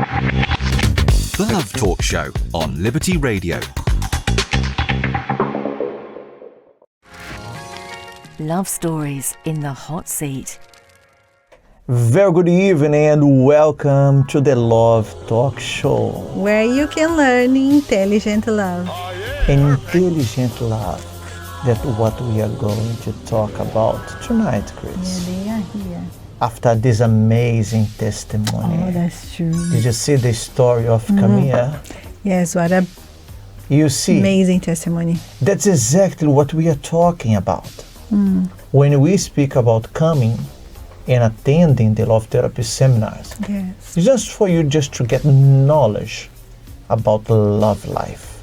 The Love Talk Show on Liberty Radio. Love stories in the hot seat. Very good evening and welcome to the Love Talk Show. Where you can learn intelligent love. Intelligent love. That's what we are going to talk about tonight, Chris. Yeah, they are here. After this amazing testimony. Oh, that's true. Did you see the story of Camilla? Yes, what a You see, amazing testimony. that's exactly what we are talking about. When we speak about coming and attending the love therapy seminars, Yes. it's just for you just to get knowledge about love life,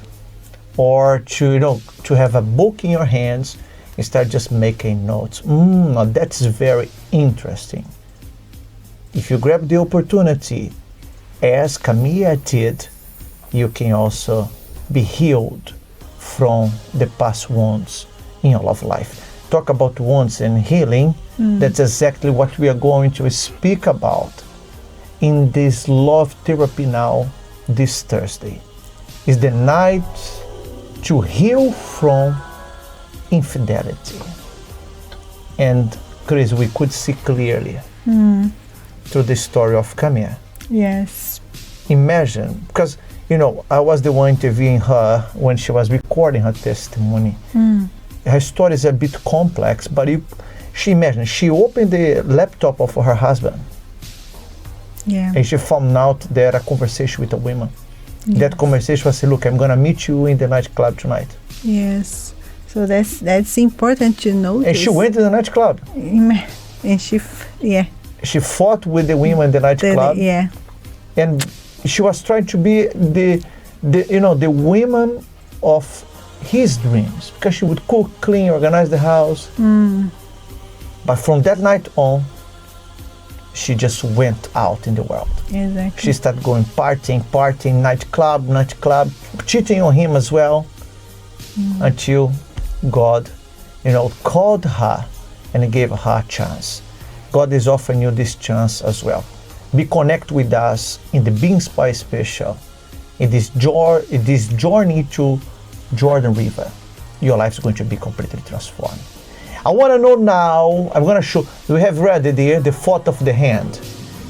or to have a book in your hands and start just making notes. That's very interesting. If you grab the opportunity, as Camilla did, you can also be healed from the past wounds in your love life. Talk about wounds and healing. That's exactly what we are going to speak about in this love therapy now this Thursday. Is the night to heal from infidelity. And Chris, we could see clearly through the story of Camilla. Yes. Imagine, because I was the one interviewing her when she was recording her testimony. Her story is a bit complex, but she opened the laptop of her husband, Yeah. and she found out that a conversation with a woman. That conversation was, look, I'm gonna meet you in the nightclub tonight. Yes. So that's important to know. And she went to the nightclub. And She fought with the women in the nightclub, yeah. and she was trying to be the woman of his dreams, because she would cook, clean, organize the house. But from that night on, she just went out in the world. Exactly. She started going partying, nightclub, cheating on him as well, until God, called her and gave her a chance. God is offering you this chance as well. Be connected with us in the Being Spy Special, in this journey to Jordan River. Your life is going to be completely transformed. I want to know now, I'm going to show, we have read the photo of the hand.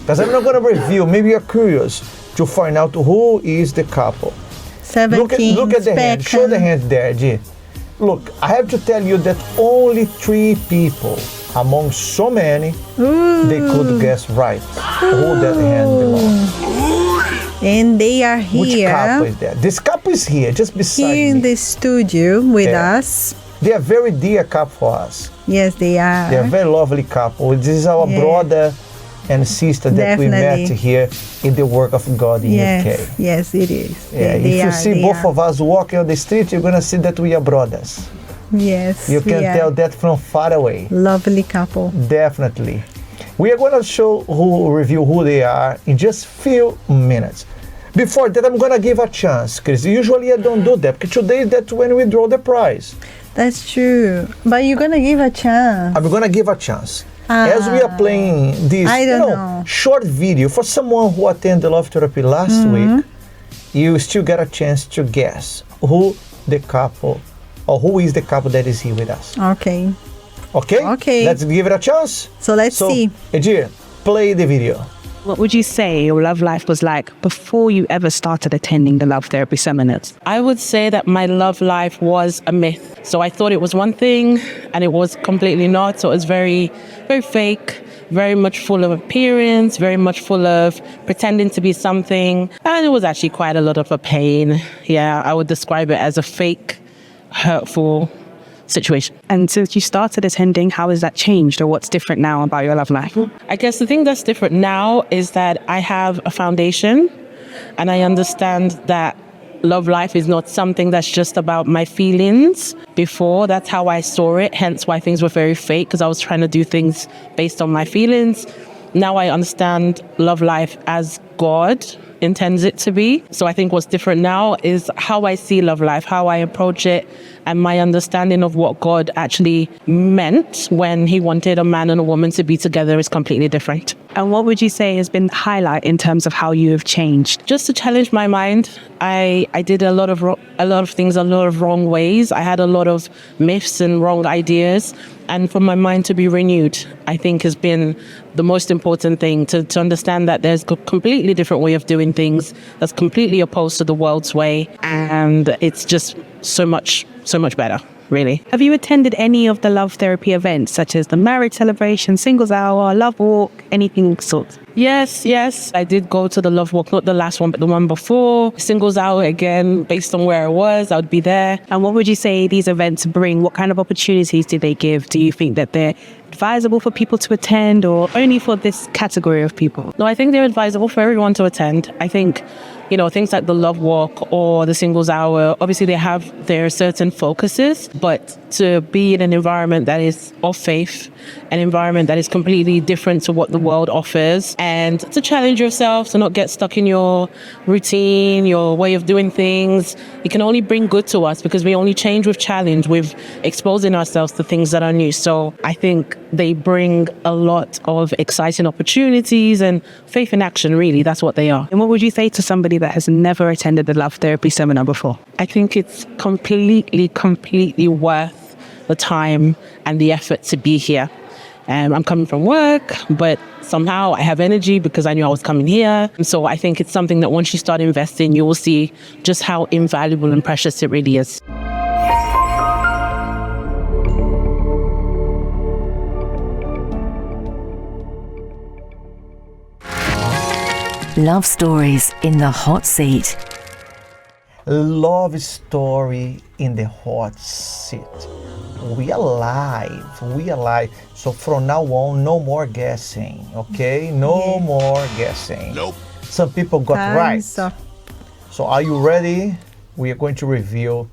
Because I'm not going to reveal, maybe you're curious to find out who is the couple. 17 Look at the hand, show the hand there, G. Look, I have to tell you that only 3 people among so many, they could guess right who that hand belongs. And they are here. Which couple is that? This couple is here, just beside Here me. in the studio with Yeah. us. They are very dear couple for us. Yes, they are. They are very lovely couple. This is our brother and sister that we met here in the work of God in UK. Yes, it is. Yeah, if you see both of us walking on the street, you're going to see that we are brothers. Yes, You can tell that from far away. Lovely couple. Definitely. We are going to review who they are in just few minutes. Before that, I'm going to give a chance, Chris. Usually I don't do that, because today that's when we draw the prize. That's true. But you're going to give a chance. I'm going to give a chance. As we are playing this short video for someone who attended the love therapy last week, you still get a chance to guess who the couple, or who is the couple that is here with us. Okay. Okay? Let's give it a chance. So let's see. Ejir, play the video. What would you say your love life was like before you ever started attending the love therapy seminars? I would say that my love life was a myth. So I thought it was one thing and it was completely not. So it was very, very fake, very much full of appearance, very much full of pretending to be something. And it was actually quite a lot of a pain. Yeah, I would describe it as a fake, hurtful situation. And since you started attending, how has that changed, or what's different now about your love life? I guess the thing that's different now is that I have a foundation and I understand that love life is not something that's just about my feelings. Before, that's how I saw it, hence why things were very fake, because I was trying to do things based on my feelings. Now I understand love life as God intends it to be. So I think what's different now is how I see love life, how I approach it, and my understanding of what God actually meant when he wanted a man and a woman to be together is completely different. And what would you say has been the highlight in terms of how you have changed? Just to challenge my mind, I did a lot of things a lot of wrong ways. I had a lot of myths and wrong ideas. And for my mind to be renewed, I think has been the most important thing, to understand that there's a completely different way of doing things that's completely opposed to the world's way. And it's just so much better, really. Have you attended any of the love therapy events, such as the marriage celebration, singles hour, love walk, anything sort? Yes. I did go to the love walk, not the last one, but the one before. Singles hour again, based on where I was, I would be there. And what would you say these events bring? What kind of opportunities do they give? Do you think that they're advisable for people to attend, or only for this category of people? No, I think they're advisable for everyone to attend. I think, things like the love walk or the singles hour, obviously they have their certain focuses, but to be in an environment that is of faith, an environment that is completely different to what the world offers, and to challenge yourself, to not get stuck in your routine, your way of doing things. It can only bring good to us, because we only change with challenge, with exposing ourselves to things that are new. So I think they bring a lot of exciting opportunities and faith in action, really. That's what they are. And what would you say to somebody that has never attended the love therapy seminar before? I think it's completely worth the time and the effort to be here. I'm coming from work, but somehow I have energy because I knew I was coming here. And so I think it's something that once you start investing, you will see just how invaluable and precious it really is. Love stories in the hot seat. Love story in the hot seat. We are live. So from now on, no more guessing, okay? No more guessing. Nope. Some people got right. So So are you ready? We are going to reveal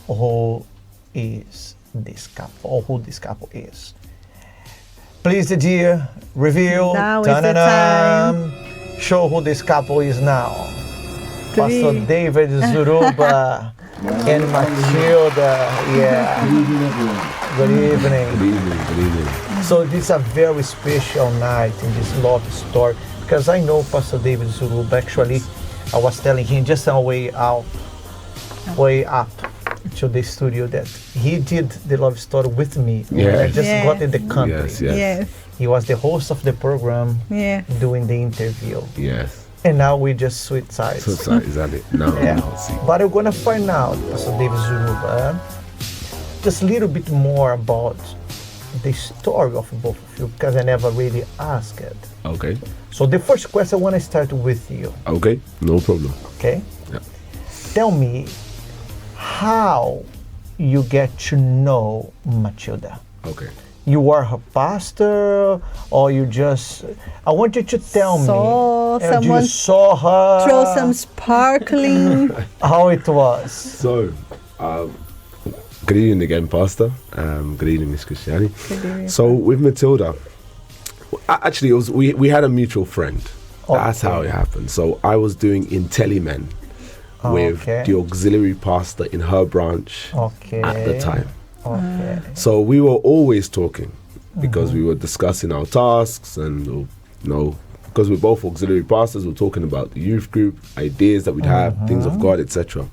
who is this couple, or who this couple is. Please, dear, reveal. Now is the Ta-da-dam. Show who this couple is now. Pastor David Zuruba and Matilda. Yeah. Good evening. So this is a very special night in this love story, because I know Pastor David Zuruba. Actually, I was telling him just on the way up to the studio that he did the love story with me when I just got in the country. yes. He was the host of the program Yeah. doing the interview. Yes. And now we just switch sides. So sorry, is that it? No, Yeah. no, see. But we're gonna find out, Pastor David Zuruba, just a little bit more about the story of both of you, because I never really asked it. Okay. So the first question, I want to start with you, Okay, no problem. okay? Yeah. Tell me how you get to know Matilda. Okay. You were her pastor, or you just... I want you to tell Saw me. someone You saw her. Throw some sparkling. How it was. So, good evening again, Pastor. Good evening, Miss Christiani. Good evening. So, with Matilda, actually, it was we had a mutual friend. That's how it happened. So, I was doing IntelliMen with the auxiliary pastor in her branch at the time. Okay. So we were always talking because we were discussing our tasks, and because we're both auxiliary pastors, we're talking about the youth group, ideas that we'd have, things of God, etc.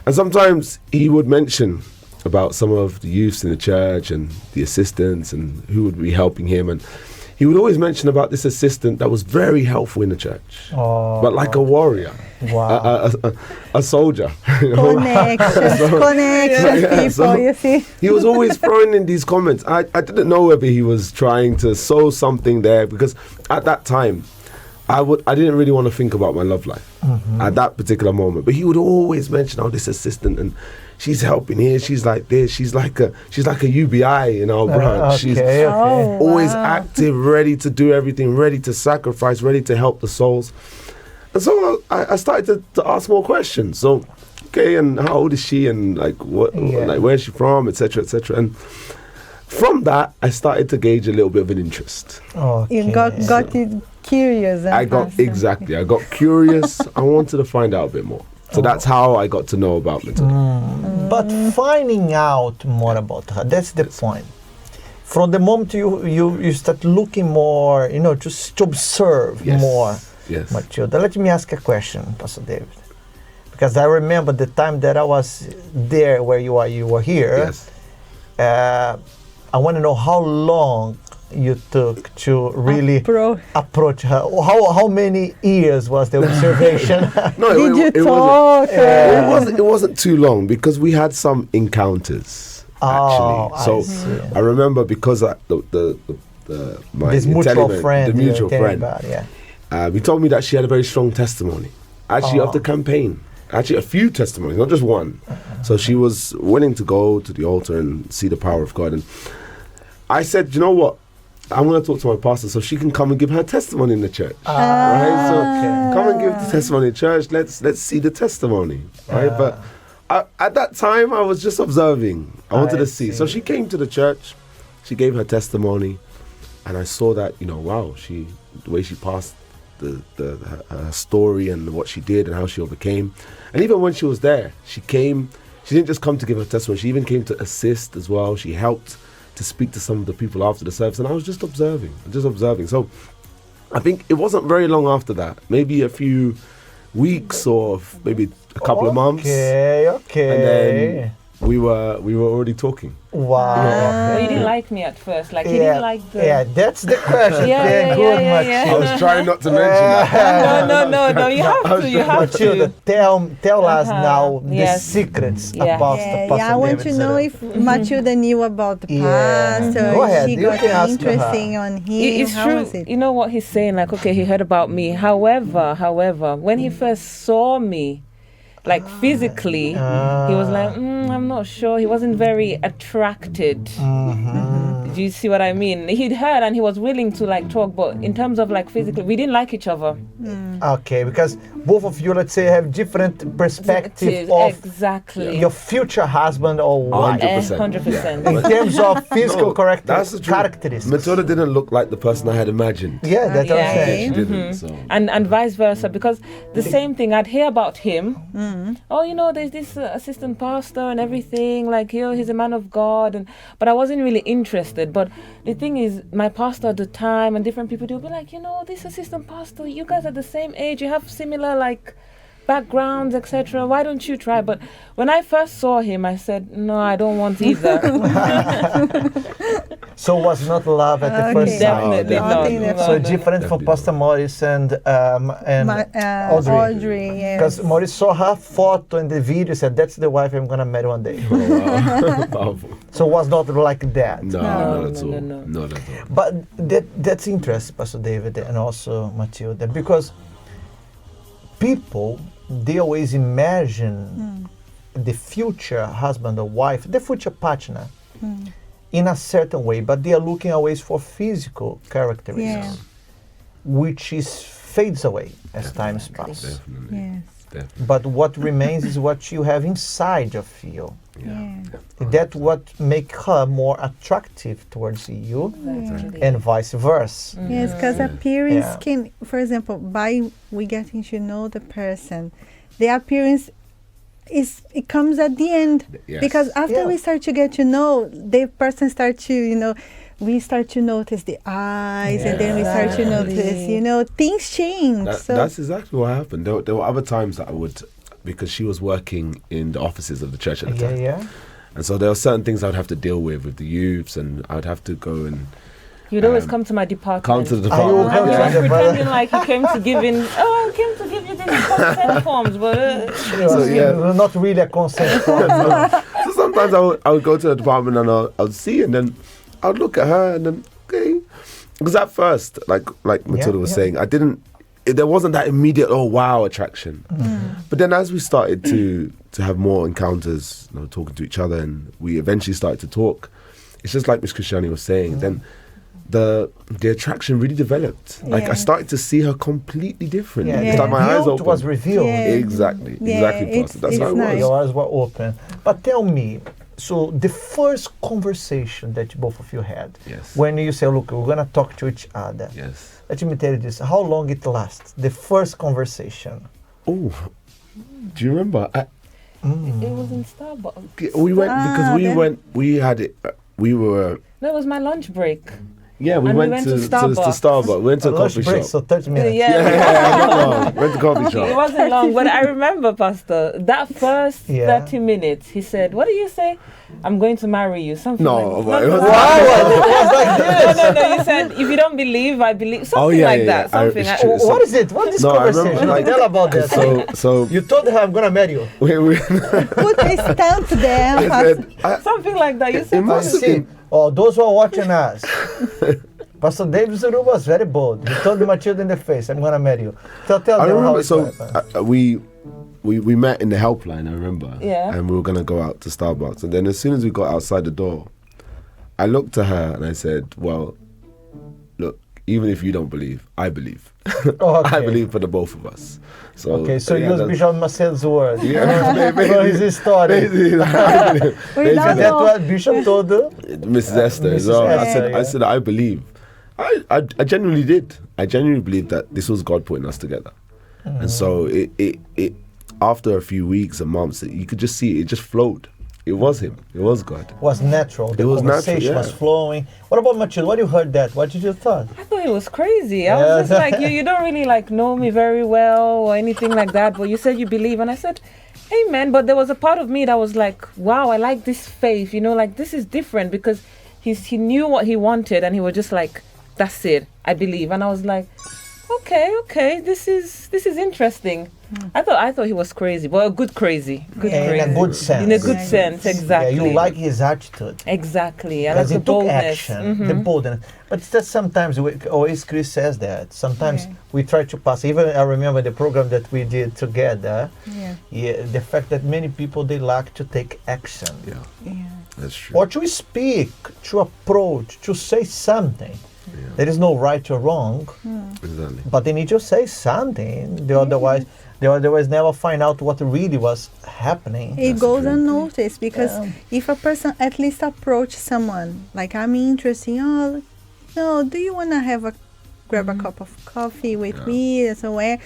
And sometimes he would mention about some of the youths in the church and the assistants and who would be helping him, and he would always mention about this assistant that was very helpful in the church, but like a warrior. Wow. A soldier. Connections, people, So you see. he was always throwing in these comments. I didn't know whether he was trying to sow something there, because at that time, I didn't really want to think about my love life at that particular moment. But he would always mention, oh, this assistant, and she's helping here. She's like this. She's like a UBI in our branch. She's always active, ready to do everything, ready to sacrifice, ready to help the souls. And so I started to ask more questions. So, okay, and how old is she, and like what, like where's she from, etc., etc. And from that, I started to gauge a little bit of an interest. You got it curious. I got curious. I wanted to find out a bit more. So that's how I got to know about Matilda. But finding out more about her, that's the point. From the moment you start looking more, just to observe more Yes. Matilda. Let me ask a question, Pastor David. Because I remember the time that I was there where you were here. Yes. I want to know how long you took to really Approach. approach her. How many years was the observation? No, Did you it talk? It wasn't too long because we had some encounters Oh, actually. So I see. I remember because my This mutual intelligent- friend. the you were mutual telling friend, about, yeah. he told me that she had a very strong testimony. Actually, of the campaign. Actually, a few testimonies, not just one. So she was willing to go to the altar and see the power of God. And I said, you know what? I'm going to talk to my pastor so she can come and give her testimony in the church. Right? So come and give the testimony in church. Let's see the testimony. Right? But at that time, I was just observing. I wanted to see. So she came to the church. She gave her testimony. And I saw that, wow, the way she passed her story and what she did and how she overcame. And even when she was there, she didn't just come to give her testimony, she even came to assist as well. She helped to speak to some of the people after the service, and I was just observing. So I think it wasn't very long after that, maybe a few weeks or maybe a couple of months. Okay. And then we were already talking. Wow. Well, you didn't like me at first. Like, you didn't like the... Yeah, that's the question. Yeah, Good, yeah. I was trying not to mention that. No, you have to, you have Matilda, to. tell us now Yes. the secrets Yeah. about the Pastor I want David to know Zarel. if Matilda knew about the Yeah. past or Go ahead, she you got can ask interesting her. on him. It's How true. was it? You know what he's saying? Like, okay, he heard about me. However, when he first saw me, like physically, he was like, I'm not sure. He wasn't very attracted. Do you see what I mean? He'd heard and he was willing to like talk, but in terms of like physically, we didn't like each other. Okay, because both of you, let's say, have different perspective of Exactly. your future husband or wife. 100%. In terms of physical That's the truth. characteristics. Matilda didn't look like the person I had imagined. Yeah, that's what I'm Yeah. saying. She didn't. So. And vice versa, because the same thing, I'd hear about him. Oh, there's this assistant pastor and everything, like, he's a man of God, but I wasn't really interested. But the thing is, my pastor at the time and different people, they'll be like, this assistant pastor, you guys are the same age, you have similar like backgrounds, etc. Why don't you try? But when I first saw him, I said, no, I don't want either. So was not love at the first sight. Definitely definitely not. not. So different from Definitely Pastor Maurice and Audrey. Audrey, yes. Because Maurice saw her photo in the video, said, that's the wife I'm going to marry one day. Powerful. So it was not like that. No, No, not at all. no. Not at all. But that's interesting, Pastor David and also Matilda, because people, they always imagine the future husband or wife, the future partner, in a certain way, but they are looking always for physical characteristics, which fades away as time passes. Definitely. Yes. Definitely. But what remains is what you have inside of you. Yeah. That's what makes her more attractive towards you, and vice versa. Yes, because appearance Yeah. can, for example, by we getting to know the person, the appearance it comes at the end. Yes. Because after we start to get to know, the person start to, we start to notice the eyes, and then we start to notice, things change. That's exactly what happened. There were other times that I would, because she was working in the offices of the church at the time. Yeah. And so there were certain things I would have to deal with the youths, and I would have to go and You'd always come to my department. come to the I will department. come to I was the pretending like he came to give I came to give you these consent forms, but Not really a consent form. So sometimes I would go to the department and I would see, and then I would look at her, and then okay, because at first, like Matilda was saying, there wasn't that immediate wow attraction. But then as we started to have more encounters, talking to each other, and we eventually started to talk, it's just like Miss Christiani was saying. Then the attraction really developed. Like I started to see her completely different. Yeah, It's like my eyes the open. was revealed. Yeah. Exactly, Yeah, Pastor. That's it's how it nice. was. Your eyes were open. But tell me, So the first conversation that both of you had, Yes. when you say, look, we're gonna talk to each other. Yes. Let me tell you this: how long it lasts? The first conversation. Oh, do you remember? It was in Starbucks. We went because we then- went. We had it. We were. No, it was my lunch break. Yeah, we And went, we went to to Starbucks. Starbucks. We went to a Lunch coffee break, shop. so 30 minutes. Yeah, went to coffee It shop. wasn't long, but I remember, Pastor, that first Yeah. 30 minutes, he said, what did you say? I'm going to marry you. Something No, like but it that. was It was like this. No, you said, if you don't believe, I believe. Something yeah, like yeah, that. yeah. Something It's like true. What is it? What is this No, I conversation? remember, like- Tell about that. So You told her I'm gonna marry you. we Put a stamp there. I said, something like that. You it said must have See, been. those who are watching us, Pastor David Zuru was very bold. He told Matilda in the face, I'm gonna marry you. Tell I them how remember. it So happened. we met in the helpline. I remember. Yeah. And we were gonna go out to Starbucks, and then as soon as we got outside the door, I looked to her and I said, "Well, look, even if you don't believe, I believe. Okay. I believe for the both of us." So Okay, so yeah, use that's- Bishop Macedo's word. Yeah, For his story. basically, We Is don't that know. what Bishop told her? Mrs. Esther as Mrs. well. Esther, I said, I believe. I genuinely did. I genuinely believed that this was God putting us together. And so it after a few weeks and months, you could just see it just flowed. It was him. It was God. Was natural. The It was natural, conversation was yeah. flowing. What about Matilda? What you heard that? What did you thought? I thought it was crazy. I Yeah. was just like, you don't really like know me very well or anything like that, but you said you believe. And I said, amen. But there was a part of me that was like, wow, I like this faith. You know, like this is different because he knew what he wanted and he was just like, that's it. I believe. And I was like, okay, this is interesting. I thought he was crazy, but a good crazy. Good In crazy. a good sense. In a good sense, exactly. Yeah, you like his attitude. Exactly. I like Because the he took boldness. action, the boldness. But it's just sometimes, always Chris says that, sometimes we try to pass, even I remember the program that we did together, the fact that many people, they like to take action. Yeah, that's true. Or to speak, to approach, to say something. There is no right or wrong, Exactly. but they need to say something. They otherwise never find out what really was happening. It That's goes true. unnoticed because if a person at least approach someone, like I'm interested, oh, no, do you want to grab a cup of coffee with me somewhere?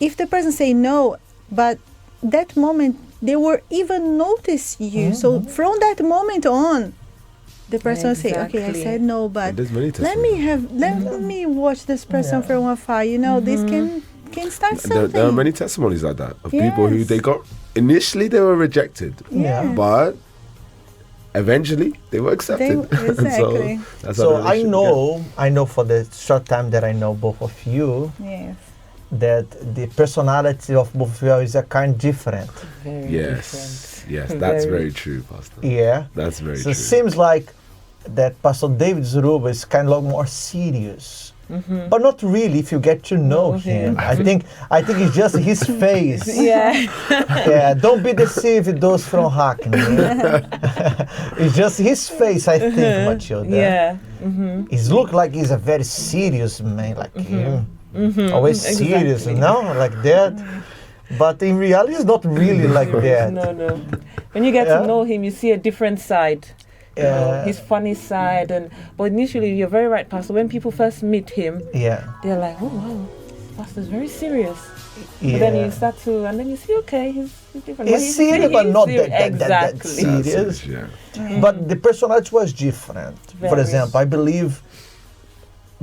If the person say no, but that moment they were even notice you. So from that moment on, the person will say, okay, I Exactly. said no, but There's many let me watch this person from afar. You know, this can start something. There are many testimonies like that of people who Yes. they got initially they were rejected, Yeah. but eventually they were accepted. Exactly. so that's how So the I relationship know for the short time that I know both of you, Yes. that the personality of both of you is a kind different. Very Yes, yes, that's Very. very true, Pastor. Yeah. That's very So true. it seems like that Pastor David Zuruba is kind of more serious. But not really if you get to know him. I think it's just his face. Yeah. Yeah, don't be deceived those from Hackney. It's just his face, I think, Matilda. Yeah. He look like he's a very serious man, like him. Always serious, Exactly. you know, like that. But in reality, it's not really like that. No. When you get Yeah. to know him, you see a different side. You know, his funny side, but initially you're very right, Pastor. When people first meet him, Yeah. they're like, "Oh wow, Pastor's very serious." Yeah. But then you start to, and then you see, okay, he's different. He's serious, but not that exactly. serious. Yeah. But the personality was different. For Very. example, I believe,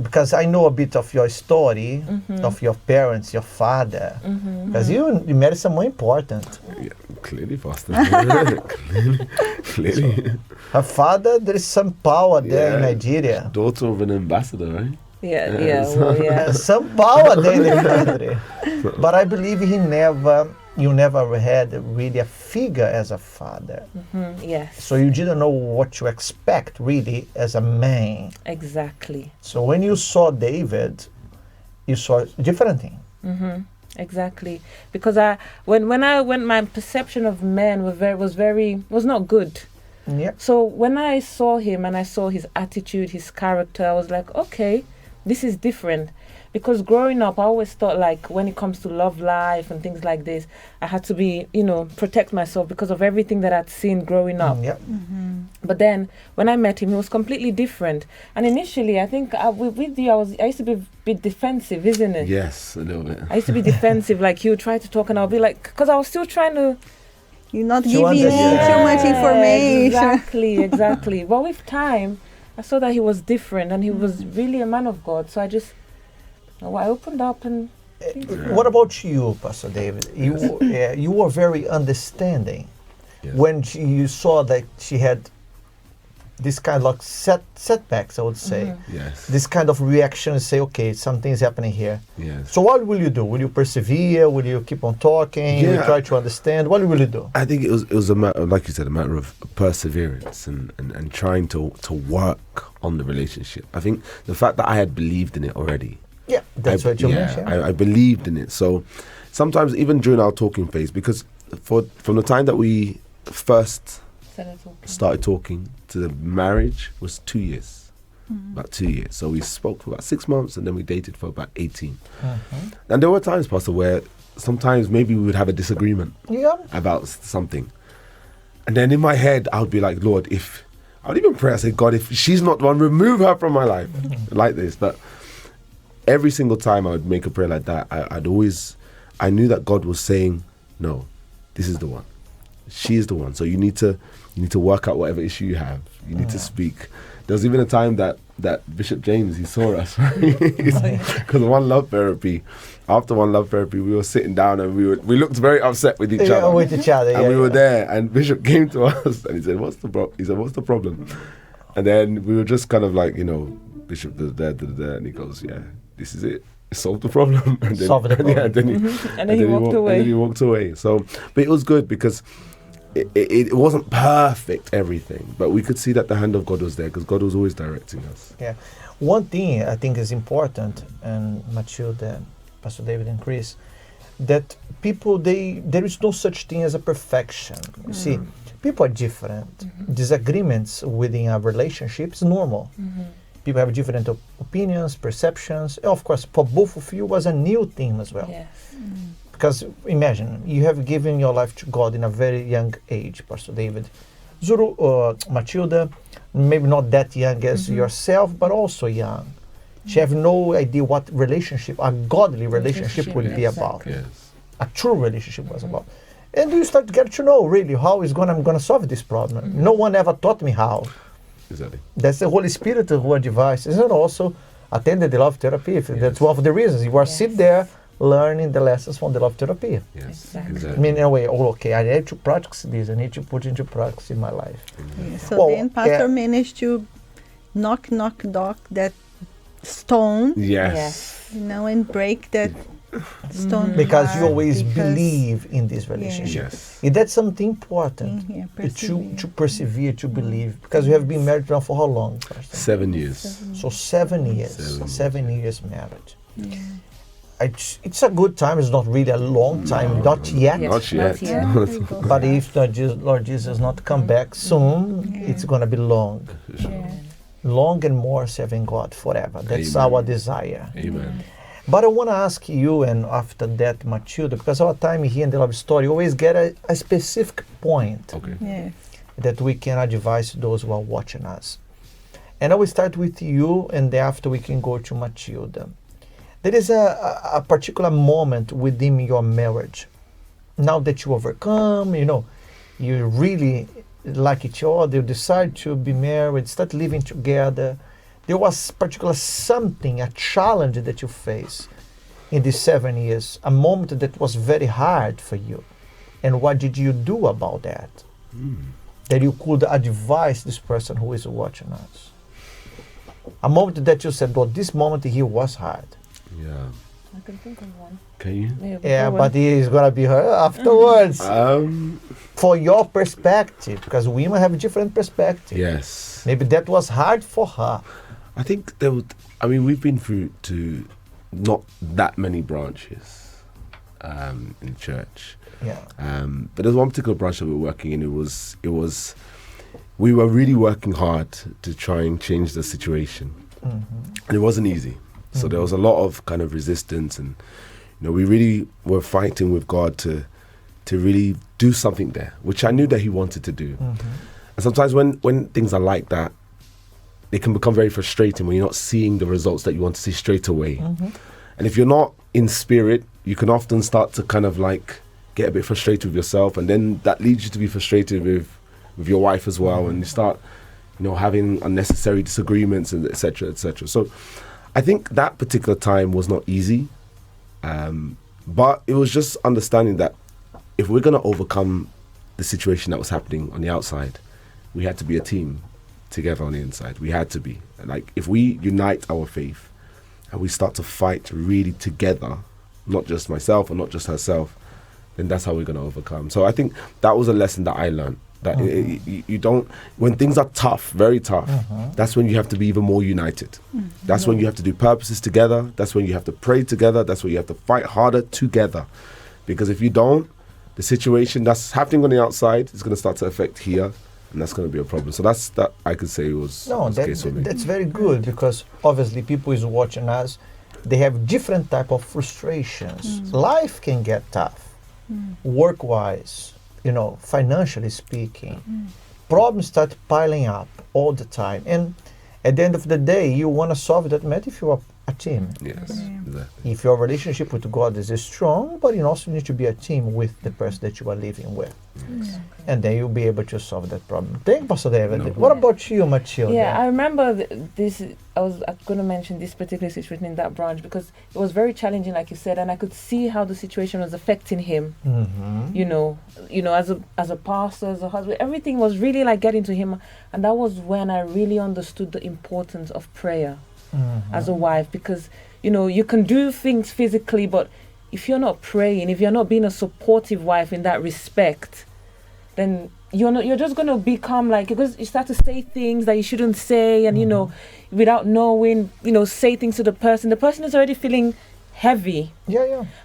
because I know a bit of your story, of your parents, your father, because you married someone important. Yeah, clearly, Pastor. clearly. Her father, there is some power there in Yeah. Nigeria. Daughter of an ambassador, right? Yeah, well, yeah. Some power there in the country. But I believe you never had really a figure as a father. Yes, So you didn't know what to expect really as a man. exactly. So when you saw David, you saw a different thing. Exactly, because when my perception of men was not good. Yeah. So when I saw him and I saw his attitude, his character, I was like, okay, this is different. Because growing up, I always thought like when it comes to love life and things like this, I had to be, protect myself because of everything that I'd seen growing up. Yep. But then when I met him, he was completely different. And initially, I think with you, I used to be a bit defensive, isn't it? Yes, a little bit. I used to be defensive, like he would try to talk and I'll be like, because I was still trying to... You're not To giving understand. too much information. Exactly. But with time, I saw that he was different and he was really a man of God. So I opened up and... What about you, Pastor David? You were very understanding Yes. when you saw that she had this kind of setbacks, I would say. Yes. This kind of reaction and say, okay, something's happening here. Yes. So what will you do? Will you persevere? Will you keep on talking? Will you Yeah. try to understand? What will you do? I think it was a matter, like you said, a matter of perseverance and trying to work on the relationship. I think the fact that I had believed in it already. Yeah, that's what you mentioned. I believed in it. So sometimes even during our talking phase, because from the time that we first started talking to the marriage was 2 years. About 2 years. So we spoke for about 6 months and then we dated for about 18. And there were times, Pastor, where sometimes maybe we would have a disagreement Yeah. about something. And then in my head, I would be like, Lord, I would even pray, I say, God, if she's not the one, remove her from my life like this. But every single time I would make a prayer like that, I knew that God was saying, no, this is the one. She is the one. So you need to work out whatever issue you have. You need to speak. There was even a time that Bishop James, he saw us, because One Love Therapy. After One Love Therapy, we were sitting down and we looked very upset with each other. With each other, And we were there, and Bishop came to us and he said, "What's the problem?" And then we were just kind of like, Bishop does that, and he goes, "Yeah, this is it. Solve the problem." And then, Solve the problem. Yeah, And then he walked away. And then he walked away. So, but it was good because it wasn't perfect, everything, but we could see that the hand of God was there because God was always directing us. Yeah. One thing I think is important, and Matilda, Pastor David and Chris, that people, there is no such thing as a perfection. You see, people are different. Disagreements within a relationship is normal. People have different opinions, perceptions. Of course, for both of you was a new thing as well. Yes. Because imagine, you have given your life to God in a very young age, Pastor David. Zuru, Matilda, maybe not that young as yourself, but also young. She have no idea what relationship, a godly relationship would be about. Yes. A true relationship was about. And you start to get to know really how I'm gonna solve this problem. No one ever taught me how. Exactly. That's the Holy Spirit who advises, and also attended the love therapy. That's one of the reasons you are sit there learning the lessons from the love therapy. Yes. Exactly. I mean, in a way, okay, I need to practice this. I need to put into practice in my life. So Well, then Pastor managed to knock that stone, Yes. and break that stone. Because you heart, always because believe in this relationship. Yes. And that's something important. To persevere, to believe. Because we have been married now for how long, Pastor? 7 years. So 7 years. 7 years married. It's a good time. It's not really a long time. Not yet. Not yet. But if Lord Jesus not come back soon, it's going to be long. Long and more serving God forever. That's Amen. our desire. Amen. But I want to ask you, and after that, Matilda, because our time here in the love story always get a specific point Okay. that we can advise those who are watching us. And I will start with you, and after we can go to Matilda. There is a particular moment within your marriage. Now that you overcome, you really like each other, you decide to be married, start living together. There was particular something, a challenge that you face in these 7 years, a moment that was very hard for you. And what did you do about that? That you could advise this person who is watching us. A moment that you said, well, this moment here was hard. Yeah. I can think of one. Can you? Yeah, but it's gonna be her afterwards. For your perspective, because women have a different perspective. Yes. Maybe that was hard for her. I think we've been through to not that many branches in church. Yeah. But there's one particular branch that we're working in. We were really working hard to try and change the situation. And it wasn't easy. So there was a lot of kind of resistance, and we really were fighting with God to really do something there, which I knew that He wanted to do. And sometimes when things are like that, it can become very frustrating when you're not seeing the results that you want to see straight away. And if you're not in spirit, you can often start to kind of like get a bit frustrated with yourself, and then that leads you to be frustrated with your wife as well, and you start having unnecessary disagreements, and etc. etc. So I think that particular time was not easy, but it was just understanding that if we're going to overcome the situation that was happening on the outside, we had to be a team together on the inside. We had to be. Like, if we unite our faith and we start to fight really together, not just myself or not just herself, then that's how we're going to overcome. So I think that was a lesson that I learned. That you don't, when things are tough, very tough, that's when you have to be even more united. That's when you have to do purposes together. That's when you have to pray together. That's when you have to fight harder together. Because if you don't, the situation that's happening on the outside is going to start to affect here, and that's going to be a problem. So that I could say was the case for me. That's very good, because obviously people is watching us. They have different type of frustrations. Life can get tough, work-wise, financially speaking. Problems start piling up all the time, and at the end of the day, you want to solve that matter if you are a team. Yes, exactly. If your relationship with God is strong, but you also need to be a team with the person that you are living with. And then you'll be able to solve that problem. Thank you, Pastor David. What about you, Matilda? Yeah, I remember this. I was going to mention this particular situation in that branch because it was very challenging, like you said, and I could see how the situation was affecting him. As a pastor, as a husband, everything was really like getting to him, and that was when I really understood the importance of prayer as a wife, because you can do things physically, but if you're not praying, if you're not being a supportive wife in that respect, then you're just going to become like, because you start to say things that you shouldn't say, and without knowing, say things to the person is already feeling heavy.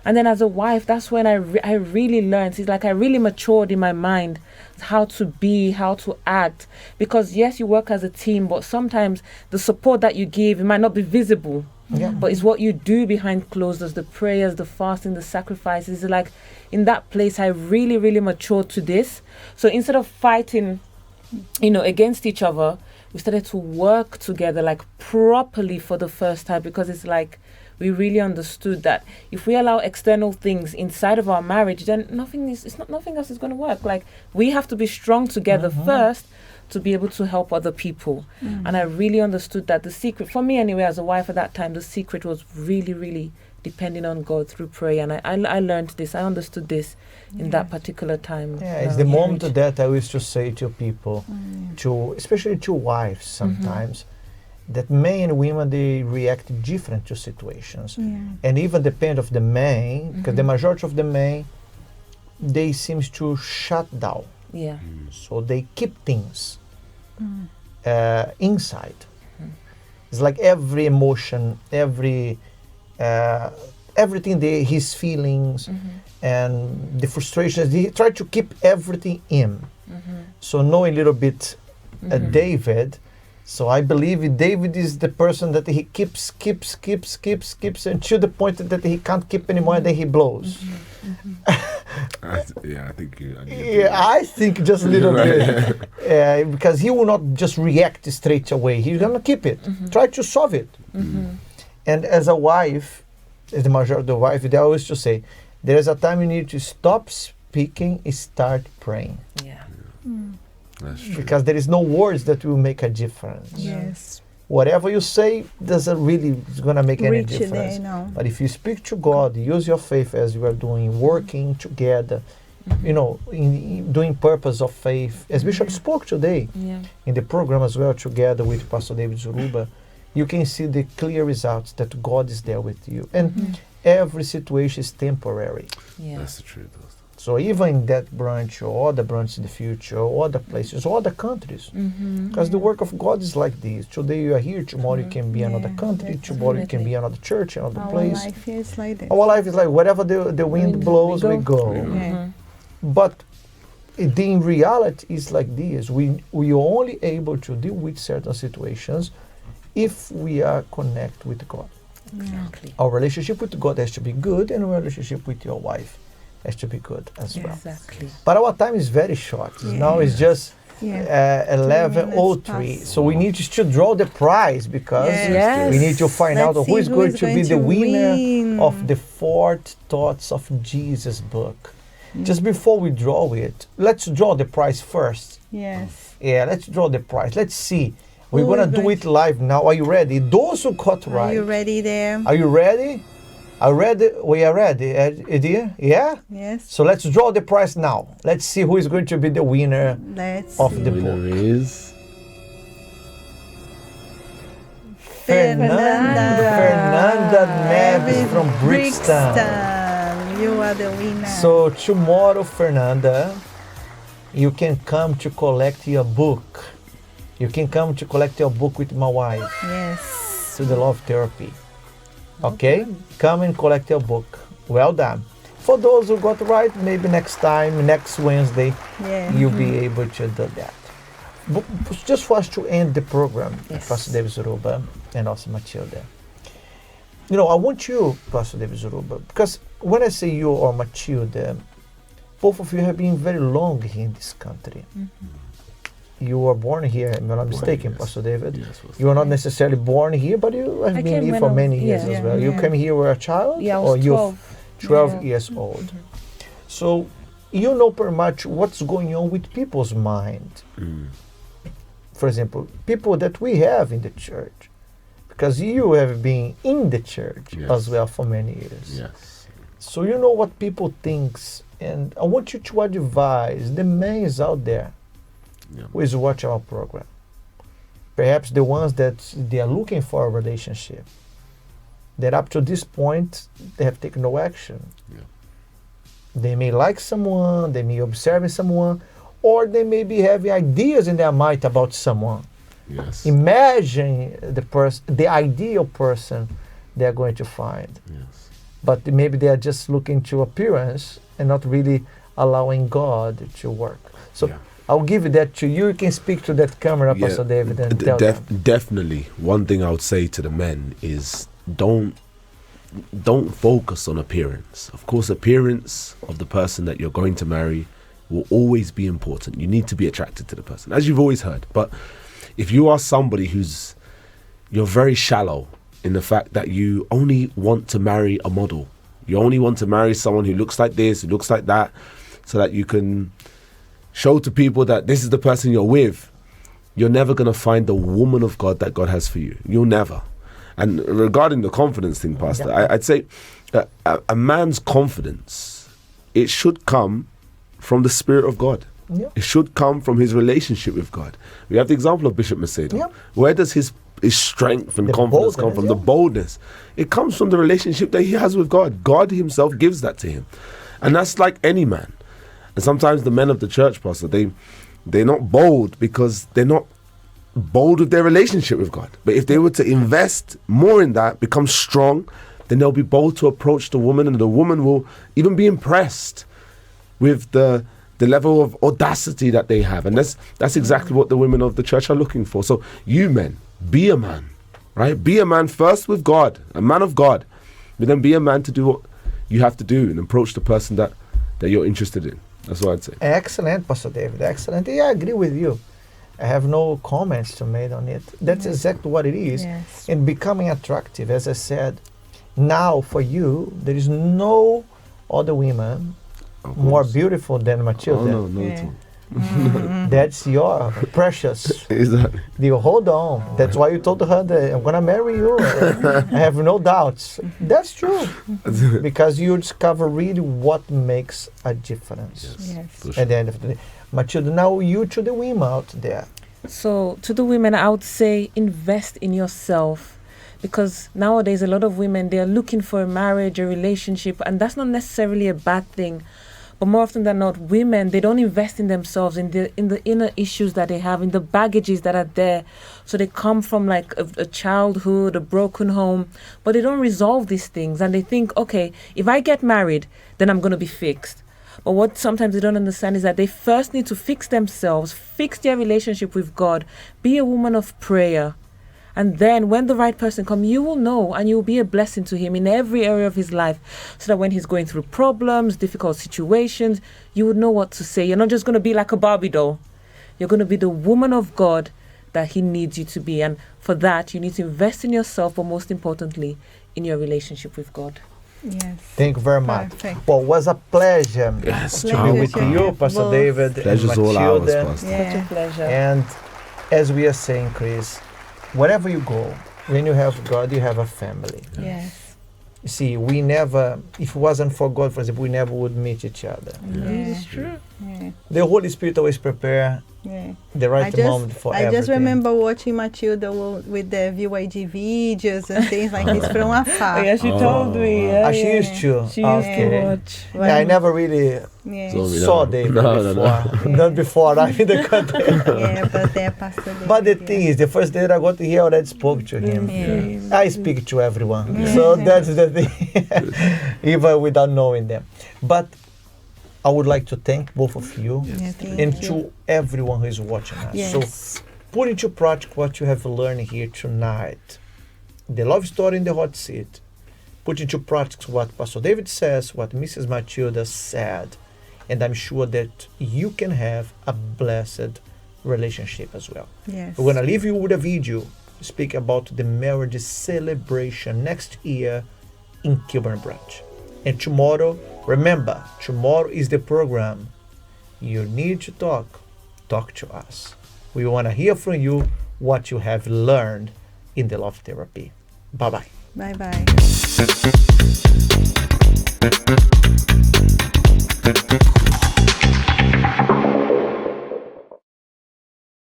And then as a wife, that's when I really learned. It's like I really matured in my mind how to be, how to act, because yes, you work as a team, but sometimes the support that you give, it might not be visible. But it's what you do behind closed doors, the prayers, the fasting, the sacrifices. Like in that place, I really, really matured to this. So instead of fighting, against each other, we started to work together like properly for the first time, because it's like we really understood that if we allow external things inside of our marriage, then nothing else is going to work. Like we have to be strong together first to be able to help other people. And I really understood that the secret, for me anyway, as a wife at that time, the secret was really, really depending on God through prayer. And I learned this, I understood this in that particular time. It's the moment that I used to say to people, especially to wives sometimes, that men and women, they react different to situations. And even depend of the man, because the majority of the men, they seems to shut down. So they keep things inside. It's like every emotion, everything, his feelings and the frustrations, they try to keep everything in. So knowing a little bit David, so I believe David is the person that he keeps until the point that he can't keep anymore, and then he blows. I think I think just a little bit, because he will not just react straight away. He's gonna keep it, try to solve it. And as a wife, as the majority of the wife, they always to say, there is a time you need to stop speaking and start praying. That's true. Because there is no words that will make a difference. Whatever you say doesn't really gonna make any difference. But if you speak to God, use your faith as you are doing, working together, in doing purpose of faith, as Bishop spoke today in the program as well, together with Pastor David Zuruba, you can see the clear results that God is there with you, and every situation is temporary. That's the truth. So even in that branch or other branches in the future or other places or other countries, because the work of God is like this. Today you are here, tomorrow you can be another country, tomorrow you can be another church, another place. Our life is like this. Our life is like wherever the wind blows, we go. But in reality, it's like this. We are only able to deal with certain situations if we are connected with God. Exactly. Our relationship with God has to be good, and our relationship with your wife has to be good as well. Exactly. But our time is very short. Now it's just Yeah. 11:03, so we need to still draw the prize because Yes. we need to find Let's out who see is going to be the winner win. of the 4 Thoughts of Jesus book. Just before we draw it, let's draw the prize first. Yes. Yeah, let's draw the prize. Let's see. We're Who gonna is do going it live now. Are you ready? Those who got right. Are you ready there? Are you ready? Are ready? We are ready, dear. Yeah. Yes. So let's draw the prize now. Let's see who is going to be the winner Let's of see. the Winner book. is Fernanda Neves from Brixton. You are the winner. So tomorrow, Fernanda, you can come to collect your book. You can come to collect your book with my wife yes. to the Love Therapy. Okay? Come and collect your book. Well done. For those who got right, maybe next time, next Wednesday, Yeah. you'll be able to do that. But just for us to end the program, Yes. Pastor David Zoruba and also Matilda. You know, I want you, Pastor David Zoruba, because when I say you or Matilda, both of you have been very long here in this country. You were born here, if I'm not mistaken, yes. Pastor David. Yes, was You were not necessarily born here, but you have I been came here when for I was- many years yeah, as well. You yeah. came here when a child? Yeah, I or was you 12. 12 Yeah. years old. So you know pretty much what's going on with people's mind. For example, people that we have in the church, because you have been in the church Yes. as well for many years. Yes. So you know what people thinks, and I want you to advise the men out there Yeah. who is watching our program. Perhaps the ones that they are looking for a relationship, that up to this point they have taken no action. Yeah. They may like someone, they may observe someone, or they may be having ideas in their mind about someone. Yes. Imagine the ideal person they are going to find. Yes. But maybe they are just looking to appearance and not really allowing God to work. So Yeah. I'll give that to you. You can speak to that camera, Yeah, Pastor David, and tell them. Definitely, one thing I would say to the men is don't focus on appearance. Of course, appearance of the person that you're going to marry will always be important. You need to be attracted to the person, as you've always heard. But if you are somebody you're very shallow in the fact that you only want to marry a model, you only want to marry someone who looks like this, who looks like that, so that you can show to people that this is the person you're with, you're never going to find the woman of God that God has for you. You'll never. And regarding the confidence thing, Pastor, Yeah. I'd say a man's confidence, it should come from the Spirit of God. Yeah. It should come from his relationship with God. We have the example of Bishop Macedo. Yeah. Where does his strength and The confidence come boldness, from? yeah. The boldness. It comes from the relationship that he has with God. God himself gives that to him. And that's like any man. And sometimes the men of the church, Pastor, they're not bold because they're not bold with their relationship with God. But if they were to invest more in that, become strong, then they'll be bold to approach the woman, and the woman will even be impressed with the level of audacity that they have. And that's exactly what the women of the church are looking for. So you men, be a man, right? Be a man first with God, a man of God, but then be a man to do what you have to do and approach the person that you're interested in. That's what I'd say. Excellent, Pastor David. Excellent. Yeah, I agree with you. I have no comments to make on it. That's exactly what it is. Yes. And becoming attractive, as I said, now for you, there is no other women Of more course. beautiful than Oh, Matilda. no, not at Yeah. all. That's your precious. Exactly. You hold on. That's why you told her that I'm gonna marry you. I have no doubts. That's true. Because you discover really what makes a difference Yes. For sure. at the end of the day. Matilda, now you to the women out there. So to the women, I would say invest in yourself, because nowadays a lot of women, they are looking for a marriage, a relationship, and that's not necessarily a bad thing. But more often than not, women, they don't invest in themselves, in the inner issues that they have, in the baggages that are there. So they come from like a childhood, a broken home, but they don't resolve these things, and they think, okay, if I get married, then I'm going to be fixed. But what sometimes they don't understand is that they first need to fix themselves, fix their relationship with God, be a woman of prayer, And then when the right person comes, you will know, and you will be a blessing to him in every area of his life, so that when he's going through problems, difficult situations, you would know what to say. You're not just going to be like a Barbie doll. You're going to be the woman of God that he needs you to be. And for that, you need to invest in yourself, but most importantly, in your relationship with God. Yes. Thank you very much. Perfect. Well, it was a pleasure Yes, to be with Pleasure. you, Pastor Both. David Pleasure's and all ours, Matilda. Pastor. Such Yeah. a pleasure. And as we are saying, Chris, wherever you go, when you have God, you have a family. Yes. You see, we never, if it wasn't for God, for example, we never would meet each other. Yeah. It's true. Yeah. The Holy Spirit always prepare Yeah. the right moment for I everything. just remember watching Matilda with the VYG videos and things like this from afar. Yeah, she told me. Yeah, She yeah. used to. She used Okay. to watch. Yeah, I never really Yeah. So- saw No. David No. before. Not before I in the country. Yeah, but they're Pastor David. But the thing is, the first day I got here, I already spoke to him. Yeah. I speak to everyone. So that's the thing, even without knowing them. But I would like to thank both of you Yeah, thank and you. to everyone who is watching us. Yes. So put into practice what you have learned here tonight. The love story in the hot seat. Put into practice what Pastor David says, what Mrs. Matilda said. And I'm sure that you can have a blessed relationship as well. Yes. We're going to leave you with a video speak about the marriage celebration next year in Kilburn Branch. And tomorrow, remember, tomorrow is the program. You need to talk to us. We want to hear from you what you have learned in the love therapy. Bye-bye. Bye-bye.